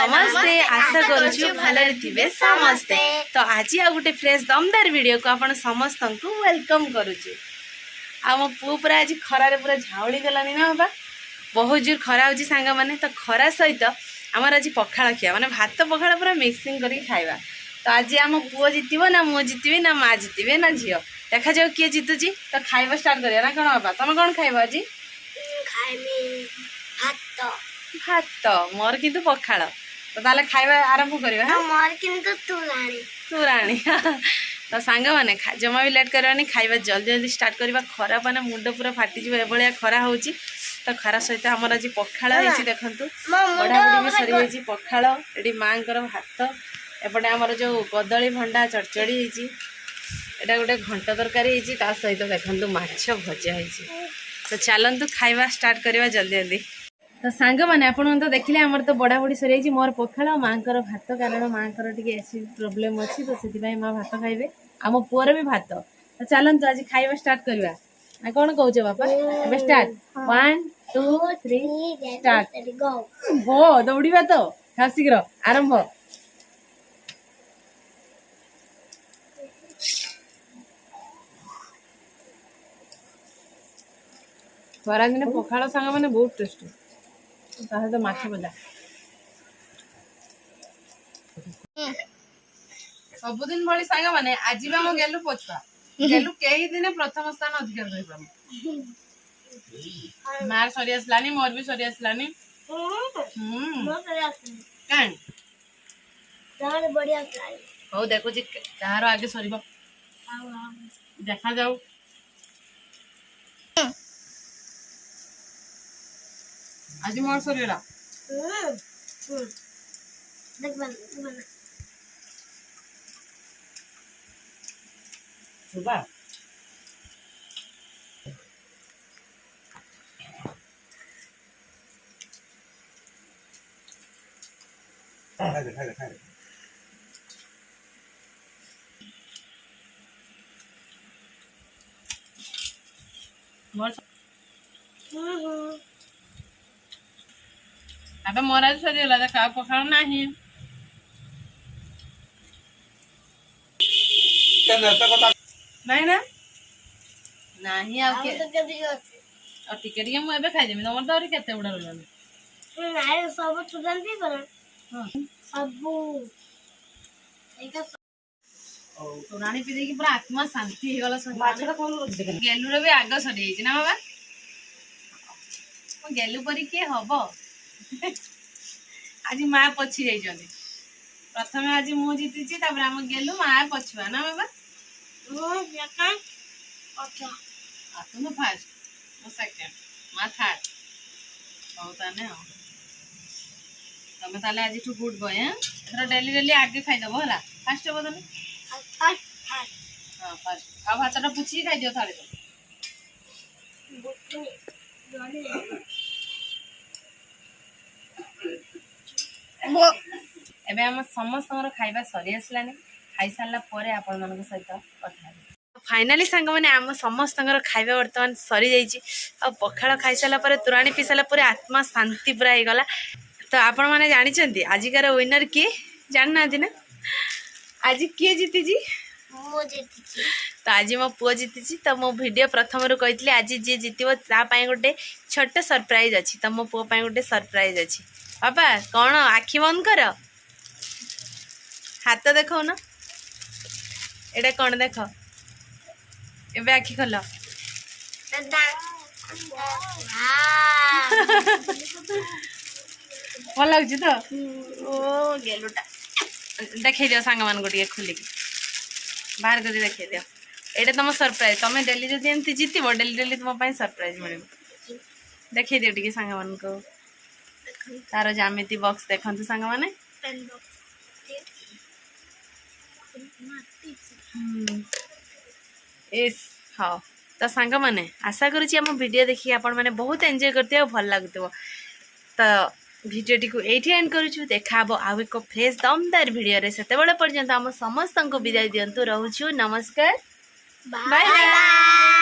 नमस्ते आशा करूछु भलरे थिबे समस्ते। तो आज आ गुटे फ्रेश दमदार वीडियो को आपण समस्त को वेलकम करूछु। आ मो पु पूरा आज खरारे पूरा झाउली गलानी ना बाबा, बहुत जोर खरा होची सांग माने। तो खरा सहित आमर आज पखाळ खिया माने भात पखाळ पूरा मिक्सिंग करी खाइबा। तो आज आम पुओ जितबो ना मु जितबी ना माँ जितबे ना झियो, देखा जाऊ किए जितुची। तो खाइबा स्टार्ट करिया ना कोन बाबा, तुम कोन खाइबा आज? भात मोर किंतु पखाळ। तो ताले खाइबा आरंभ करिबा। हां मोर किंतु तुराणी तो सांग माने जमा भी लेट करवानी, खाइबा जल्दी जल्दी स्टार्ट करबा। खरा माने मुंड पूरा फाटी जिवो एभलिया खरा होची। तो खरा सहित हमर आज पखाळ हेची देखंतु, बडा बडी भी सरी हेची पखाळ। एडी मांकर भात, एपटे हमर जो कदली भंडा चड़चड़ी हेची, एटा गोटे घंट तरकारी हेची, ता सहित देखंतु माछ भजा हेची। तो चलंतु खाइबा स्टार्ट करबा जल्दी जल्दी। तो सांग मैंने आप तो देखिले आमर तो बड़ा बड़ी सरी मोर पखाळ माँ भात, कारण माँ टे एसिड प्रोब्लेम अच्छी। तो से माँ भात खाइबे, आम पुअर भी भात। तो चलतु आज खाइबा स्टार्ट करवा ना कौन कौच बापा? ए स्टार्ट 1 2 3 स्टार्ट गो दौड़ा। तो खा शीघ्र आरंभ। खरा दिन पखाळ सांग मैंने बहुत टेस्ट, तो माछ भजा सबुदिन भली सांग माने आज भी हम गेलु पछुआ गेलु कई दिन प्रथम स्थान अधिकार रही पाम। मार सरी आसलानी, मोर भी सरी आसलानी। कान तार बढ़िया आसलानी हो देखो जी तार आगे सरीबो, देखा जाऊ। आज मोर सरीला देख बन सुबह खाए अबे मोर आज सरीला देखा पखाळ नाही। नहीं ना नहीं आ के और टिके टिके मु एबे खाइ देमी। तमर तो और केते उडा रहलानी नाइ सब तुरंती पर हां सब एका तो रानी पी देकी पूरा आत्मा शांति हे गला। माछटा कोन गेलु रे भी आग सरी हेची ना बाबा। ओ गेलु परी के हबो आज माँ पछी जाई जने। प्रथमे आज मु जीतीची, तापर हम गेलु माँ पछुआ ना बाबा। ओ जका अच्छा तुम फर्स्ट मु सेकंड माँ थर्ड बहुत आने हो। तमे ताले आज टू गुड बॉय हैं, थोड़ा डेली डेली आगे खाइ दबो हला। फास्ट हो तने हां फास्ट आ भातटा पुछि खाइ दियो थाले। तो एबे हम समस्त खाइबा सरी आसलानी। खाई सारला परे आपण मानक सहित कथा। फाइनाली सांग मैंने आम समस्त खाइबा बर्तमान सरी जाइए। आ पखाळ खाई सारा पर तुराणी पी सारा पूरा आत्मा शांति पूरा हो गला। तो आपण मैंने जानी आजिकार विनर किए जाना ना? आज किए जीती? तो आज मो पुओ जीती। तो मो वीडियो प्रथम रू कही आज जी जीतबो तापाई गोटे छोट सरप्राइज अच्छी। तो मो पुओ पाई गोटे सरप्राइज अच्छी। बाबा कौन आखि बंद कर, हाथ देखो ना एटा कौन देख। एबे आखि खोल। भल लगुच तो ओ गेलुटा देखे दियो सांग मान गोटे खोलिकी बाहर कर देखे दियो। एटा तुम सरप्राइज, तुम डेली जदि एमती जीतब डेली डेली तुम सरप्राइज मिल। देखे दियो टिके सांग मान को तार जामिति बॉक्स देखंतु सांग माने। पेन बॉक्स एस हाँ। तो सांग माने आशा करुच्ची आम वीडियो देखिए आपण मैंने बहुत एंजॉय करते हो, भल लगुव। तो भिडियोटी को एठी एंड करूछु। देखा आउ एक फ्रेश दमदार वीडियो रे। सेते बेले पर्यंत आम समस्त को विदाय दियंतु। रहूछु नमस्कार, बाय बाय।